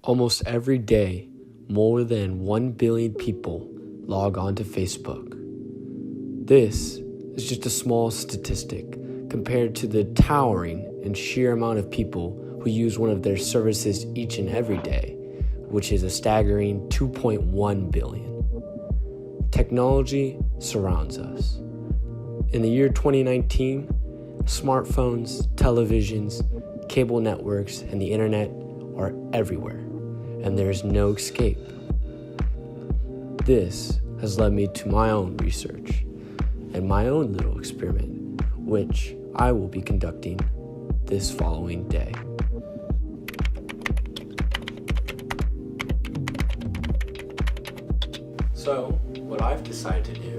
Almost every day, more than 1 billion people log on to Facebook. This is just a small statistic compared to the towering and sheer amount of people who use one of their services each and every day, which is a staggering 2.1 billion. Technology surrounds us. In the year 2019, smartphones, televisions, cable networks, and the internet are everywhere, and there is no escape. This has led me to my own research and my own little experiment, which I will be conducting this following day. So, what I've decided to do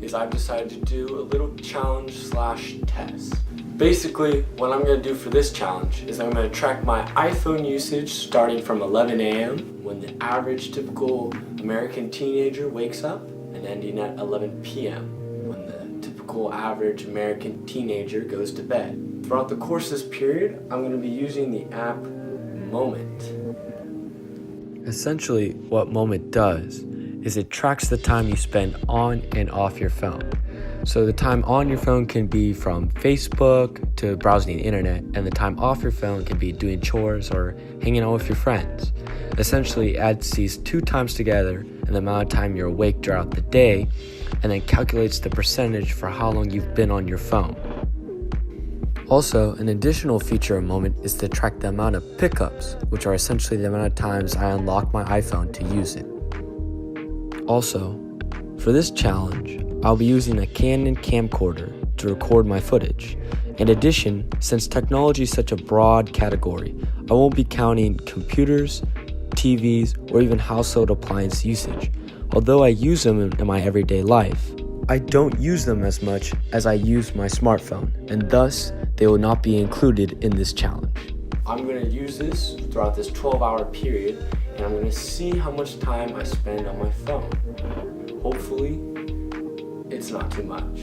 is I've decided to do a little challenge/test. Basically, what I'm going to do for this challenge is I'm going to track my iPhone usage starting from 11 a.m. when the average typical American teenager wakes up and ending at 11 p.m. when the typical average American teenager goes to bed. Throughout the course of this period, I'm going to be using the app Moment. Essentially, what Moment does is it tracks the time you spend on and off your phone. So the time on your phone can be from Facebook to browsing the internet, and the time off your phone can be doing chores or hanging out with your friends. Essentially, it adds these two times together and the amount of time you're awake throughout the day, and then calculates the percentage for how long you've been on your phone. Also, an additional feature of Moment is to track the amount of pickups, which are essentially the amount of times I unlock my iPhone to use it. Also, for this challenge, I'll be using a Canon camcorder to record my footage. In addition, since technology is such a broad category, I won't be counting computers, TVs, or even household appliance usage. Although I use them in my everyday life, I don't use them as much as I use my smartphone, and thus they will not be included in this challenge. I'm going to use this throughout this 12-hour period, and I'm going to see how much time I spend on my phone. Hopefully, it's not too much.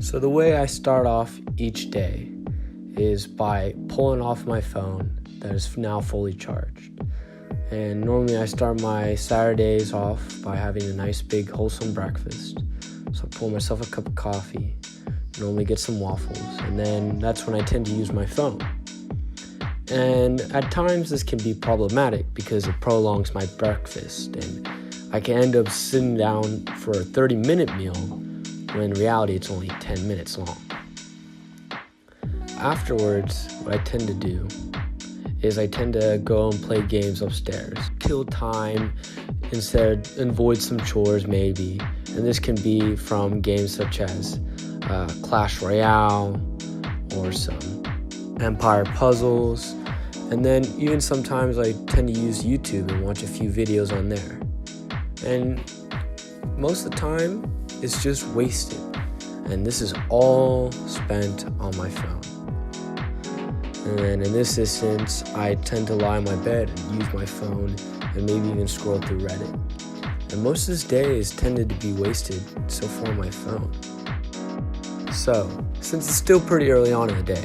So the way I start off each day is by pulling off my phone that is now fully charged. And normally I start my Saturdays off by having a nice big wholesome breakfast. So I pour myself a cup of coffee, normally get some waffles, and then that's when I tend to use my phone. And at times this can be problematic because it prolongs my breakfast, and I can end up sitting down for a 30-minute meal when in reality it's only 10 minutes long. Afterwards, what I tend to do is I tend to go and play games upstairs, kill time instead, avoid some chores maybe, and this can be from games such as Clash Royale or some Empire Puzzles. And then even sometimes I tend to use YouTube and watch a few videos on there. And most of the time, it's just wasted. And this is all spent on my phone. And then in this instance, I tend to lie on my bed and use my phone and maybe even scroll through Reddit. And most of this day is tended to be wasted so far on my phone. So, since it's still pretty early on in the day,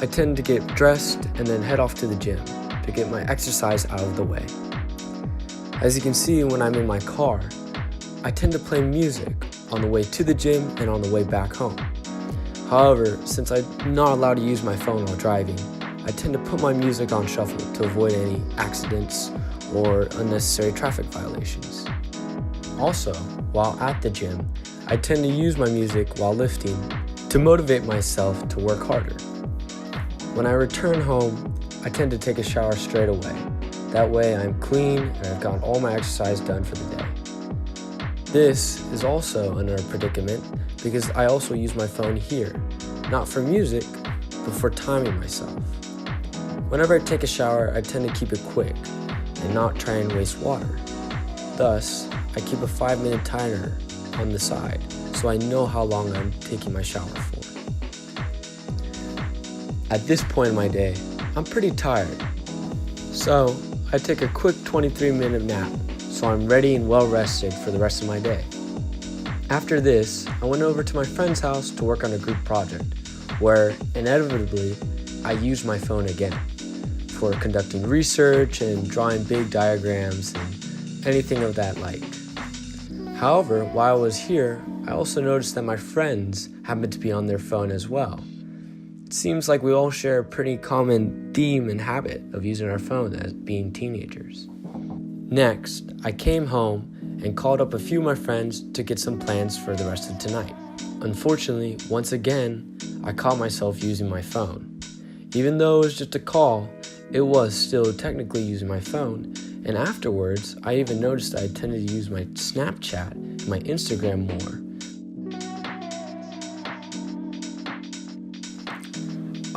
I tend to get dressed and then head off to the gym to get my exercise out of the way. As you can see when I'm in my car, I tend to play music on the way to the gym and on the way back home. However, since I'm not allowed to use my phone while driving, I tend to put my music on shuffle to avoid any accidents or unnecessary traffic violations. Also, while at the gym, I tend to use my music while lifting to motivate myself to work harder. When I return home, I tend to take a shower straight away. That way I'm clean and I've gotten all my exercise done for the day. This is also another predicament because I also use my phone here, not for music, but for timing myself. Whenever I take a shower, I tend to keep it quick and not try and waste water. Thus, I keep a 5-minute timer on the side so I know how long I'm taking my shower for. At this point in my day, I'm pretty tired. So I take a quick 23-minute nap so I'm ready and well rested for the rest of my day. After this, I went over to my friend's house to work on a group project, where inevitably I used my phone again for conducting research and drawing big diagrams and anything of that like. However, while I was here, I also noticed that my friends happened to be on their phone as well. It seems like we all share a pretty common theme and habit of using our phone as being teenagers. Next, I came home and called up a few of my friends to get some plans for the rest of tonight. Unfortunately, once again, I caught myself using my phone. Even though it was just a call, it was still technically using my phone, and afterwards, I even noticed that I tended to use my Snapchat and my Instagram more.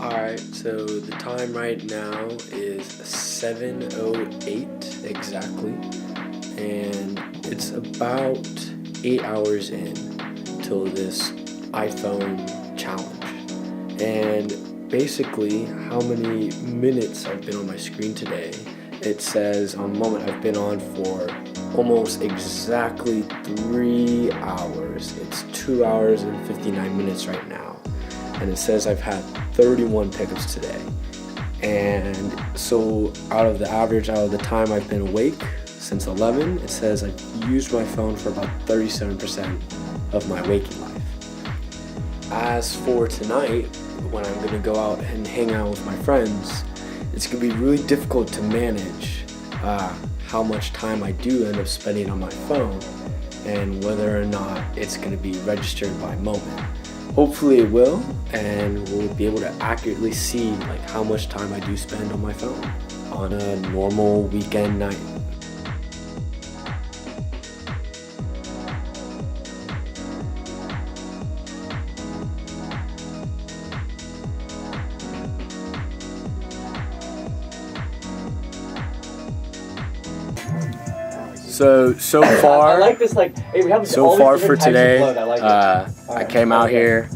Alright, so the time right now is 7:08 exactly, and it's about 8 hours in till this iPhone challenge. And basically, how many minutes I've been on my screen today, it says on the moment I've been on for almost exactly 3 hours. It's 2 hours and 59 minutes right now. And it says I've had 31 pickups today. And so out of the time I've been awake since 11, it says I've used my phone for about 37% of my waking life. As for tonight, when I'm going to go out and hang out with my friends, it's going to be really difficult to manage how much time I do end up spending on my phone and whether or not it's going to be registered by moment. Hopefully it will, and we'll be able to accurately see like how much time I do spend on my phone on a normal weekend night. So far, I like this, like, hey, we have so far for today, I came out here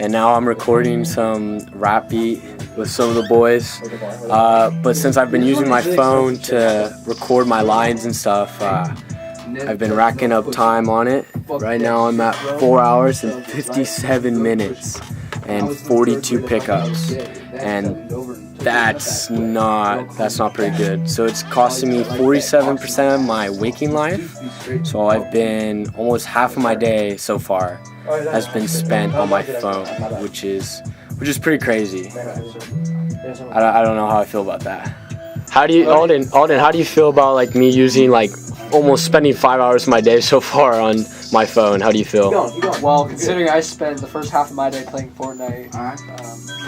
and now I'm recording some rap beat with some of the boys. But since I've been using my phone to record my lines and stuff, I've been racking up time on it. Right now I'm at 4 hours and 57 minutes and 42 pickups. And that's not pretty good. So it's costing me 47% of my waking life. So I've been almost half of my day so far has been spent on my phone, which is pretty crazy. I don't know how I feel about that. How do you, Alden, how do you feel about like me using like almost spending 5 hours of my day so far on my phone? How do you feel? Well, considering I spent the first half of my day playing Fortnite,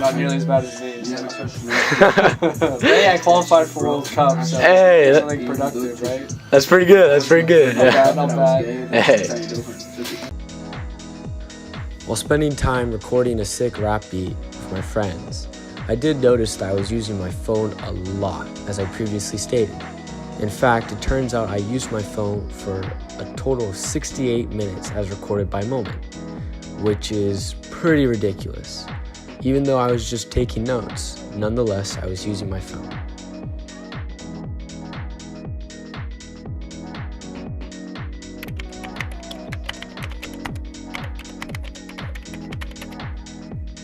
not nearly as bad as me. So. Hey, I qualified for World Cup, so hey, something productive, right? That's pretty good. That's pretty good. Not bad. Hey. While spending time recording a sick rap beat with my friends, I did notice that I was using my phone a lot, as I previously stated. In fact, it turns out I used my phone for a total of 68 minutes as recorded by moment, which is pretty ridiculous. Even though I was just taking notes, nonetheless, I was using my phone.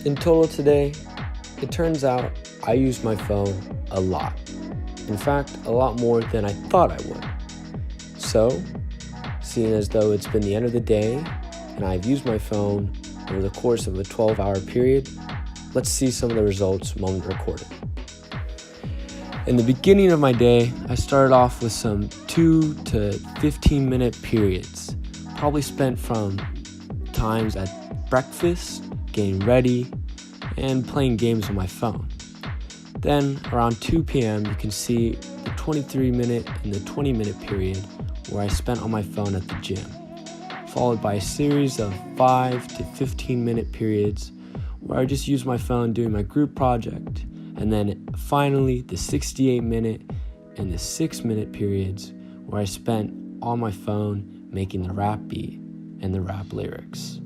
In total today, it turns out I used my phone a lot. In fact, a lot more than I thought I would. So, seeing as though it's been the end of the day and I've used my phone over the course of a 12-hour period, let's see some of the results moment recorded. In the beginning of my day, I started off with some 2 to 15 minute periods, probably spent from times at breakfast, getting ready, and playing games on my phone. Then around 2 p.m. you can see the 23-minute and the 20-minute period where I spent on my phone at the gym, followed by a series of 5 to 15-minute periods where I just used my phone doing my group project, and then finally the 68-minute and the 6-minute periods where I spent on my phone making the rap beat and the rap lyrics.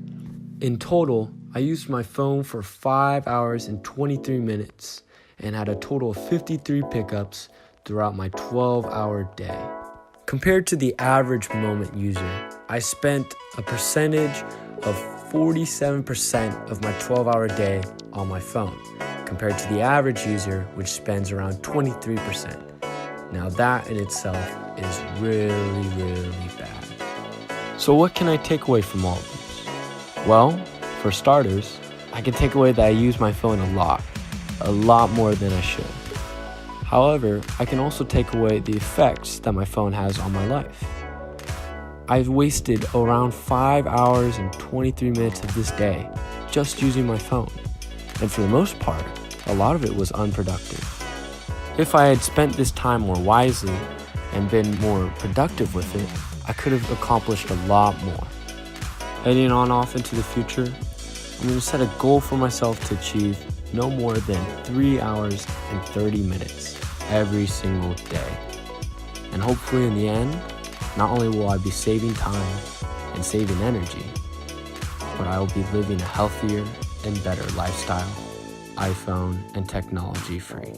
In total, I used my phone for 5 hours and 23 minutes and had a total of 53 pickups throughout my 12-hour day. Compared to the average moment user, I spent a percentage of 47% of my 12-hour day on my phone, compared to the average user, which spends around 23%. Now that in itself is really, really bad. So what can I take away from all of this? Well, for starters, I can take away that I use my phone a lot more than I should. However, I can also take away the effects that my phone has on my life. I've wasted around 5 hours and 23 minutes of this day just using my phone, and for the most part, a lot of it was unproductive. If I had spent this time more wisely and been more productive with it, I could have accomplished a lot more. Heading on off into the future, I'm going to set a goal for myself to achieve no more than 3 hours and 30 minutes every single day. And hopefully in the end, not only will I be saving time and saving energy, but I will be living a healthier and better lifestyle, iPhone and technology free.